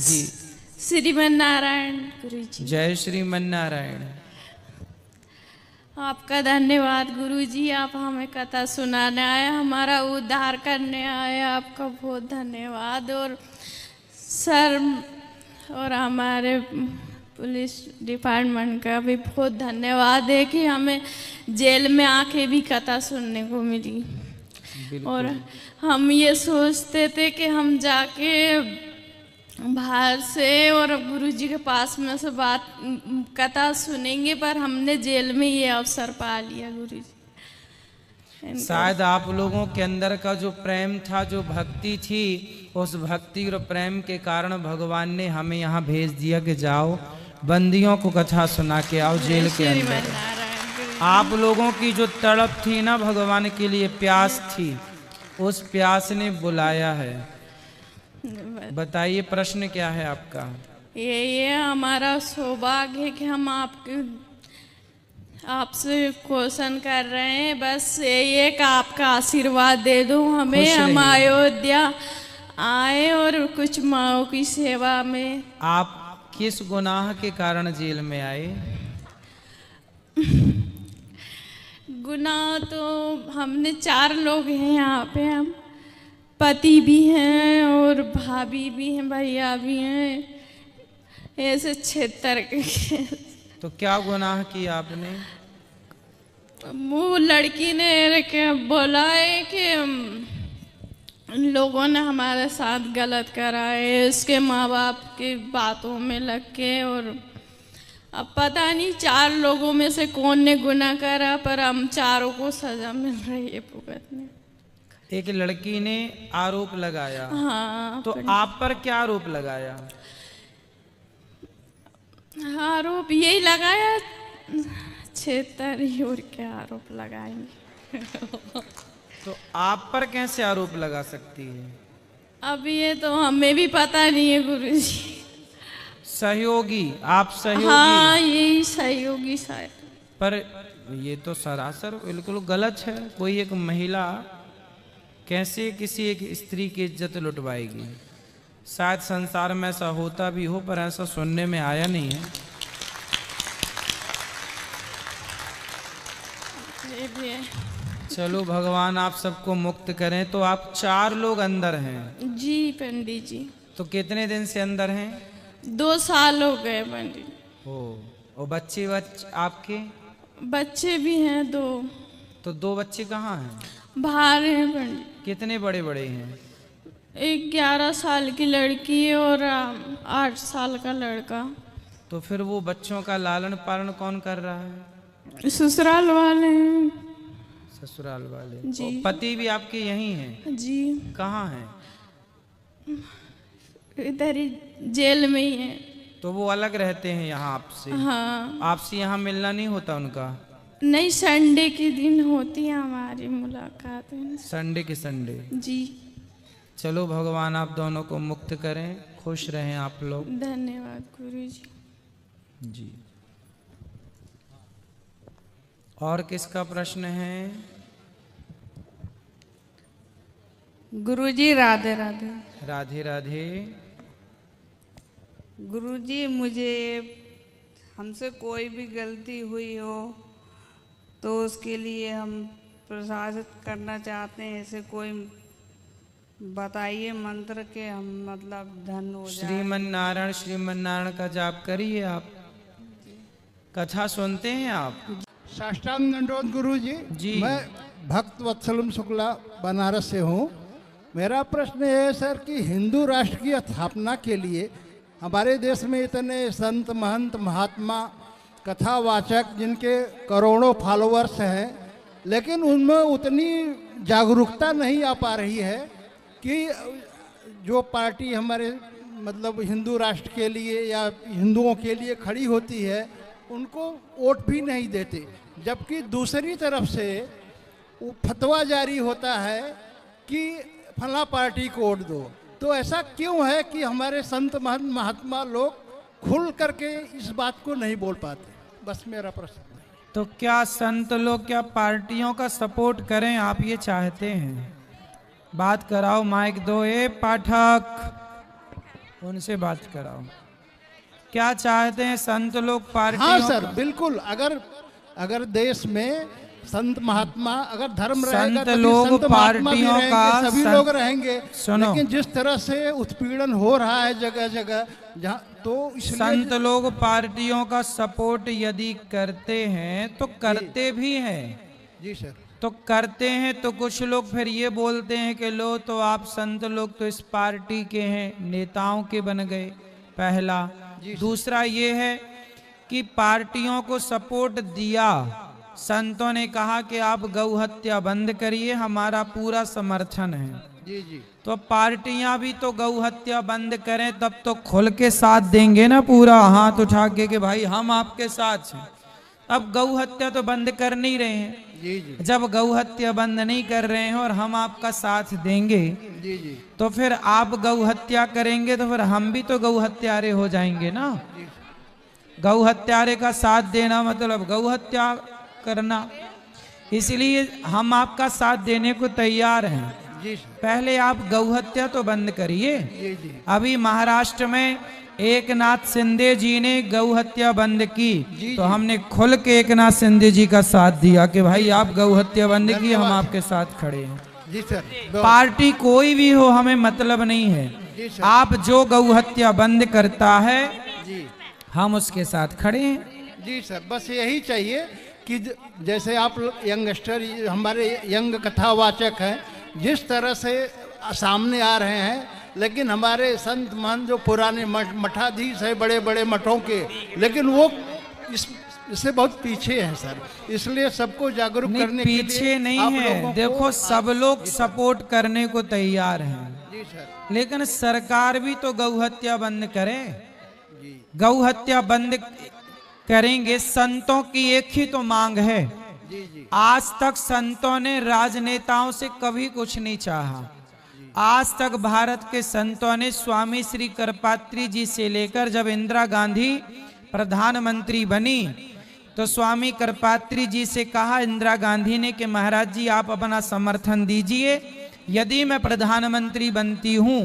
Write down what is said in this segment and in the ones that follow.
जी। श्रीमन नारायण गुरु जी। जय श्रीमन नारायण। आपका धन्यवाद गुरु जी, आप हमें कथा सुनाने आए, हमारा उद्धार करने आए, आपका बहुत धन्यवाद। और सर और हमारे पुलिस डिपार्टमेंट का भी बहुत धन्यवाद है कि हमें जेल में आके भी कथा सुनने को मिली। और हम ये सोचते थे कि हम जाके बाहर से और गुरुजी के पास में से बात कथा सुनेंगे, पर हमने जेल में ये अवसर पा लिया गुरुजी। शायद आप लोगों के अंदर का जो प्रेम था, जो भक्ति थी, उस भक्ति और प्रेम के कारण भगवान ने हमें यहाँ भेज दिया कि जाओ बंदियों को कथा सुना के आओ जेल के अंदर। आप लोगों की जो तड़प थी ना भगवान के लिए, प्यास थी, उस प्यास ने बुलाया है। बताइए प्रश्न क्या है आपका? ये हमारा सौभाग्य है कि हम आपसे क्वेश्चन कर रहे हैं, बस ये कि आपका आशीर्वाद दे दो हमें, हम अयोध्या आए और कुछ माओ की सेवा में। आप किस गुनाह के कारण जेल में आए? गुनाह तो हमने 4 लोग हैं यहाँ पे, हम पति भी हैं और भाभी भी हैं, भैया भी हैं, ऐसे 76 के। तो क्या गुनाह किया आपने? वो लड़की ने क्या बोला है कि लोगों ने हमारे साथ गलत करा है, उसके माँ बाप की बातों में लग के, और अब पता नहीं 4 लोगों में से कौन ने गुनाह करा, पर हम 4 को सजा मिल रही है भुगतने। एक लड़की ने आरोप लगाया। हाँ, तो आप पर क्या आरोप लगाया? आरोप यही लगाया 76, और क्या आरोप लगाएंगे। तो आप पर कैसे आरोप लगा सकती है? अब ये तो हमें भी पता नहीं है गुरुजी। सहयोगी, आप सहयोगी? हाँ, यही सहयोगी शायद। पर ये तो सरासर बिल्कुल गलत है। कोई एक महिला कैसे किसी एक स्त्री की इज्जत लुटवाएगी? शायद संसार में ऐसा होता भी हो, पर ऐसा सुनने में आया नहीं है। ये भी है। चलो भगवान आप सबको मुक्त करें। तो आप 4 लोग अंदर हैं? जी पंडित जी। तो कितने दिन से अंदर हैं? 2 साल हो गए पंडित। हो, और बच्चे आपके? बच्चे भी हैं 2। तो 2 बच्चे कहाँ हैं? बाहर हैं पंडित। कितने बड़े बड़े हैं? एक 11 साल की लड़की और 8 साल का लड़का। तो फिर वो बच्चों का लालन पालन कौन कर रहा है? ससुराल वाले हैं। ससुराल वाले जी। और पति भी आपके यहीं हैं? जी। कहाँ हैं? इधर ही जेल में ही है। तो वो अलग रहते हैं यहाँ आपसे? हाँ। आपसे यहाँ मिलना नहीं होता उनका? नहीं, संडे के दिन होती है हमारी मुलाकात। संडे के संडे? जी। चलो भगवान आप दोनों को मुक्त करें, खुश रहें आप लोग। धन्यवाद गुरुजी। जी। और किसका प्रश्न है? गुरुजी राधे राधे। राधे राधे। गुरुजी मुझे हमसे कोई भी गलती हुई हो तो उसके लिए हम प्रसादित करना चाहते हैं, ऐसे कोई बताइए मंत्र के हम मतलब धन हो जाए। श्रीमन नारायण का जाप करिए आप। कथा सुनते हैं आप? साष्टांग दंडवत गुरु जी। मैं भक्त वत्सलम शुक्ला बनारस से हूँ। मेरा प्रश्न है सर कि हिंदू राष्ट्र की स्थापना के लिए हमारे देश में इतने संत महंत महात्मा कथावाचक जिनके करोड़ों फॉलोअर्स हैं, लेकिन उनमें उतनी जागरूकता नहीं आ पा रही है कि जो पार्टी हमारे मतलब हिंदू राष्ट्र के लिए या हिंदुओं के लिए खड़ी होती है उनको वोट भी नहीं देते, जबकि दूसरी तरफ से वो फतवा जारी होता है कि फला पार्टी को वोट दो। तो ऐसा क्यों है कि हमारे संत महात्मा लोग खुल करके इस बात को नहीं बोल पाते? बस मेरा प्रश्न। तो क्या संत लोग क्या पार्टियों का सपोर्ट करें, आप ये चाहते हैं? बात कराओ, माइक दो। ए पाठक, उनसे बात कराओ। क्या चाहते हैं संत लोग पार्टियों हाँ सर, बिल्कुल। अगर देश में संत महात्मा, अगर धर्म रहेगा संत तभी लोग संत महात्मा भी पार्टियों रहेंगे, का सभी लोग रहेंगे। सुनो। लेकिन जिस तरह से उत्पीड़न हो रहा है जगह जगह जहाँ, तो इसलिए संत लोग पार्टियों का सपोर्ट यदि करते हैं तो करते भी हैं। जी सर। तो करते हैं तो कुछ लोग फिर ये बोलते हैं कि लो तो आप संत लोग तो इस पार्टी के हैं, नेताओं के बन गए, पहला। दूसरा ये है कि पार्टियों को सपोर्ट दिया, संतों ने कहा कि आप गौ हत्या बंद करिए, हमारा पूरा समर्थन है। जी जी। तो पार्टियां भी तो गौ हत्या बंद करें तब तो खुल के साथ देंगे ना, पूरा हाथ उठा के कि भाई हम आपके साथ हैं। अब गौ हत्या तो बंद कर नहीं रहे हैं। जी जी। जब गौ हत्या बंद नहीं कर रहे हैं और हम आपका साथ देंगे, जी जी। तो फिर आप गौ हत्या करेंगे तो फिर हम भी तो गौ हत्यारे हो जाएंगे ना। गौ हत्यारे का साथ देना मतलब गौ हत्या करना। इसलिए हम आपका साथ देने को तैयार हैं। जी पहले आप गौ हत्या तो बंद करिए। जी जी। अभी महाराष्ट्र में एकनाथ शिंदे जी ने गौ हत्या बंद की, तो हमने खुल के एकनाथ शिंदे जी का साथ दिया कि भाई आप गौ हत्या बंद की, हम आपके साथ खड़े हैं। जी सर। पार्टी कोई भी हो हमें मतलब नहीं है, आप जो गौ हत्या बंद करता है जी, हम उसके साथ खड़े हैं। जी सर, बस यही चाहिए कि जैसे आप यंगस्टर, हमारे यंग कथावाचक हैं, जिस तरह से सामने आ रहे हैं, लेकिन हमारे संत महंत जो पुराने मठाधीश है बड़े बड़े मठों के, लेकिन वो इससे बहुत पीछे हैं सर। इसलिए सबको जागरूक करने के लिए पीछे नहीं है। देखो सब लोग सपोर्ट करने को तैयार हैं। जी सर। लेकिन सरकार भी तो गौ हत्या बंद करे। गौ हत्या बंद करेंगे, संतों की एक ही तो मांग है। आज तक संतों ने राजनेताओं से कभी कुछ नहीं चाहा। आज तक भारत के संतों ने स्वामी श्री करपात्री जी से लेकर जब इंदिरा गांधी प्रधानमंत्री बनी तो स्वामी करपात्री जी से कहा इंदिरा गांधी ने कि महाराज जी आप अपना समर्थन दीजिए, यदि मैं प्रधानमंत्री बनती हूं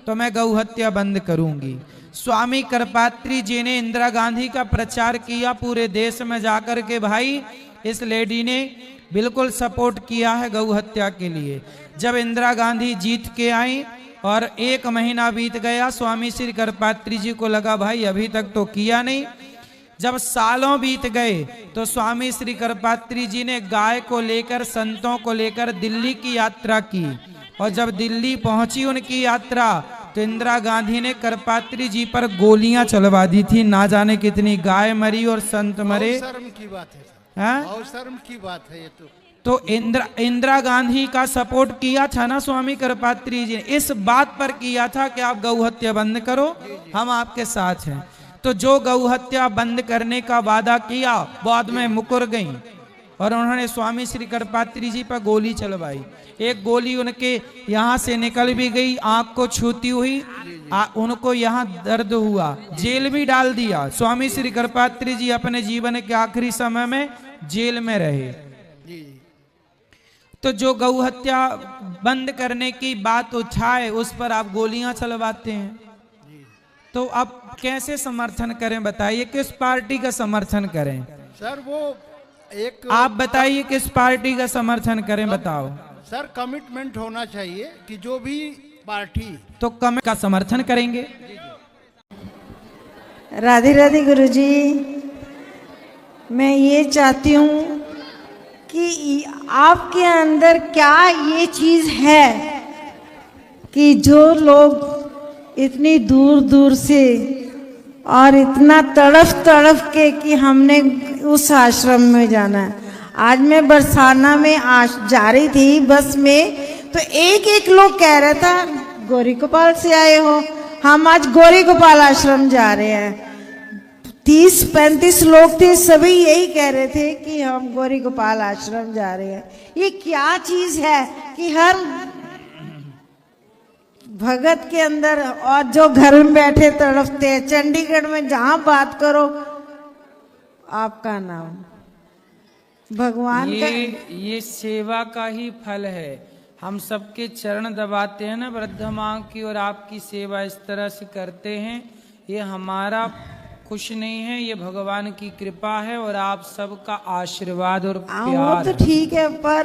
तो मैं गौ हत्या बंद करूंगी। स्वामी करपात्री जी ने इंदिरा गांधी का प्रचार किया पूरे देश में जाकर के, भाई इस लेडी ने बिल्कुल सपोर्ट किया है गौ हत्या के लिए। जब इंदिरा गांधी जीत के आई और 1 महीना बीत गया, स्वामी श्री करपात्री जी को लगा भाई अभी तक तो किया नहीं। जब सालों बीत गए तो स्वामी श्री करपात्री जी ने गाय को लेकर, संतों को लेकर दिल्ली की यात्रा की, और जब दिल्ली पहुंची उनकी यात्रा तो इंदिरा गांधी ने करपात्री जी पर गोलियां चलवा दी थी। ना जाने कितनी गाय मरी और संत मरे। शर्म की बात है, हाँ? शर्म की बात है ये तो इंदिरा गांधी का सपोर्ट किया था ना स्वामी करपात्री जी ने, इस बात पर किया था कि आप गौ हत्या बंद करो, हम आपके साथ हैं। तो जो गौ हत्या बंद करने का वादा किया बाद में मुकर गई और उन्होंने स्वामी श्री करपात्री जी पर गोली चलवाई। एक गोली उनके यहाँ से निकल भी गई, आंख को छूती हुई, उनको यहाँ दर्द हुआ, जेल भी डाल दिया। स्वामी श्री करपात्री जी अपने जीवन के आखिरी समय में जेल में रहे। तो जो गौ हत्या बंद करने की बात उठाए उस पर आप गोलियां चलवाते हैं, तो अब कैसे समर्थन करें बताइए? किस पार्टी का समर्थन करें सर? वो एक आप बताइए किस पार्टी का समर्थन करें, बताओ सर। कमिटमेंट होना चाहिए कि जो भी पार्टी तो कम का समर्थन करेंगे। राधे राधे गुरुजी, मैं ये चाहती हूँ कि आपके अंदर क्या ये चीज़ है कि जो लोग इतनी दूर दूर से और इतना तड़फ के कि हमने उस आश्रम में जाना है। आज मैं बरसाना में जा रही थी बस में, तो एक लोग कह रहा था गौरी गोपाल से आए हो, हम आज गौरी गोपाल आश्रम जा रहे हैं। 30-35 लोग थे, सभी यही कह रहे थे कि हम गौरी गोपाल आश्रम जा रहे हैं। ये क्या चीज है कि हर भगत के अंदर और जो घर में बैठे तड़पते हैं, चंडीगढ़ में जहां बात करो आपका नाम भगवान ये सेवा का ही फल है। हम सबके चरण दबाते हैं ना वृद्ध माँ की, और आपकी सेवा इस तरह से करते हैं, ये हमारा कुछ नहीं है, ये भगवान की कृपा है और आप सबका आशीर्वाद और वो प्यार तो है। ठीक है, पर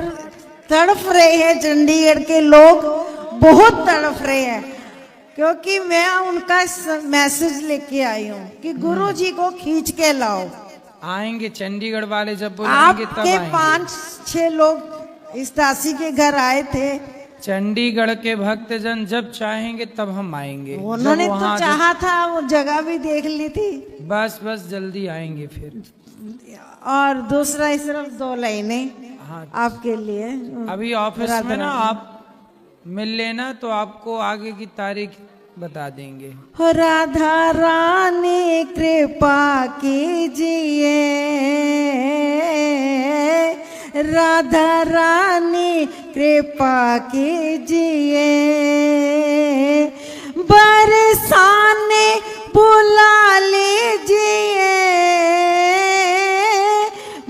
तड़फ रहे हैं चंडीगढ़ के लोग, बहुत तड़फ रहे हैं, क्योंकि मैं उनका मैसेज लेके आई हूँ कि गुरु जी को खींच के लाओ। आएंगे चंडीगढ़ वाले, जब बोलेंगे तब आपके आएंगे। 5-6 लोग इस दासी के घर आए थे, चंडीगढ़ के भक्तजन जब चाहेंगे तब हम आएंगे। उन्होंने जब तो वहाँ चाहा था, वो जगह भी देख ली थी। बस जल्दी आएंगे फिर। और दूसरा इस तरफ 2 लाइनें हाँ, आपके लिए। अभी ऑफिस राधा में ना रानी। आप मिल लेना तो आपको आगे की तारीख बता देंगे। हो राधा रानी कृपा कीजिए, राधा रानी कृपा कीजिए, बरसाने बुला लीजिए,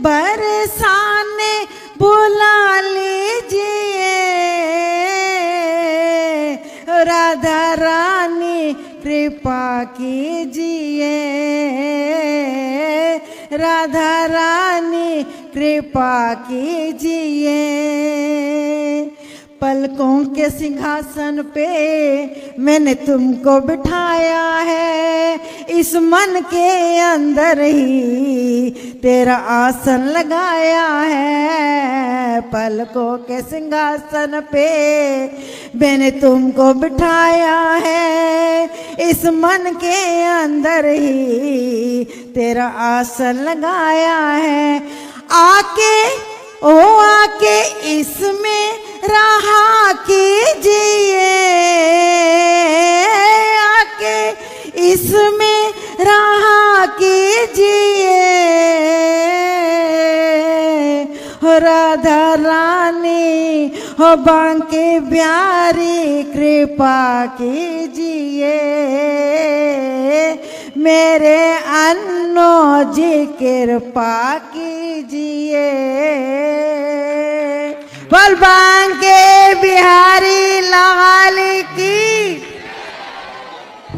बरसाने बुला लीजिए, राधा रानी कृपा कीजिए, राधा रानी कृपा कीजिए। पलकों के सिंहासन पे मैंने तुमको बिठाया है, इस मन के अंदर ही तेरा आसन लगाया है। पलकों के सिंहासन पे मैंने तुमको बिठाया है, इस मन के अंदर ही तेरा आसन लगाया है। आके आके इसमें रहा कीजिए, आके इसमें रहा कीजिए, हो राधा रानी हो बांके बिहारी कृपा कीजिए, मेरे अन्नो जी कृपा कीजिए। बोल बांके बिहारी लाल की।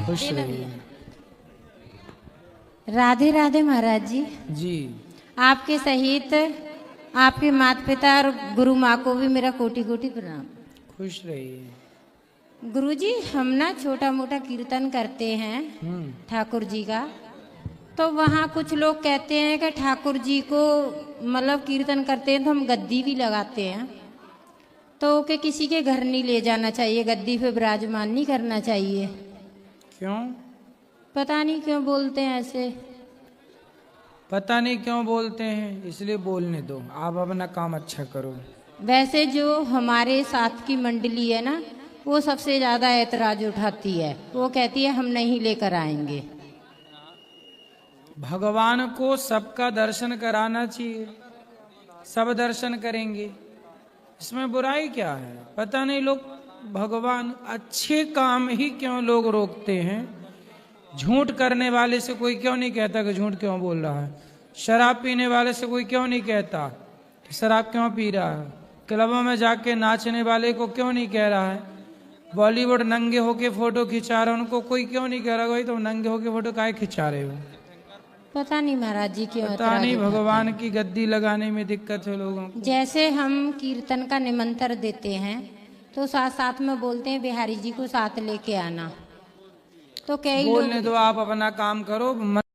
खुश रहिए। राधे राधे महाराज जी। जी आपके सहित आपके माता पिता और गुरु माँ को भी मेरा कोटि कोटि प्रणाम। खुश रहिए। गुरुजी, हम ना छोटा मोटा कीर्तन करते हैं ठाकुर जी का, तो वहाँ कुछ लोग कहते हैं कि ठाकुर जी को मतलब कीर्तन करते हैं तो हम गद्दी भी लगाते हैं, तो कि किसी के घर नहीं ले जाना चाहिए, गद्दी पे विराजमान नहीं करना चाहिए। क्यों? पता नहीं क्यों बोलते हैं ऐसे। पता नहीं क्यों बोलते हैं, इसलिए बोलने दो, आप अपना काम अच्छा करो। वैसे जो हमारे साथ की मंडली है ना, वो सबसे ज़्यादा ऐतराज उठाती है, वो कहती है हम नहीं लेकर आएंगे। भगवान को सबका दर्शन कराना चाहिए, सब दर्शन करेंगे, इसमें बुराई क्या है? पता नहीं लोग भगवान अच्छे काम ही क्यों लोग रोकते हैं। झूठ करने वाले से कोई क्यों नहीं कहता कि झूठ क्यों बोल रहा है? शराब पीने वाले से कोई क्यों नहीं कहता कि शराब क्यों पी रहा है? क्लबों में जाके नाचने वाले को क्यों नहीं कह रहा है? बॉलीवुड नंगे होके फोटो खिंचा रहे, उनको कोई क्यों नहीं कह रहा भाई तुम नंगे होके फोटो काहे खिंचा रहे हो? पता नहीं महाराज जी क्यों पता ऐतराज नहीं, उठाते भगवान की गद्दी लगाने में दिक्कत है लोगों को। हैं। जैसे हम कीर्तन का निमंत्रण देते हैं तो साथ साथ में बोलते हैं बिहारी जी को साथ लेके आना, तो कई लोग बोलने दो, आप अपना काम करो।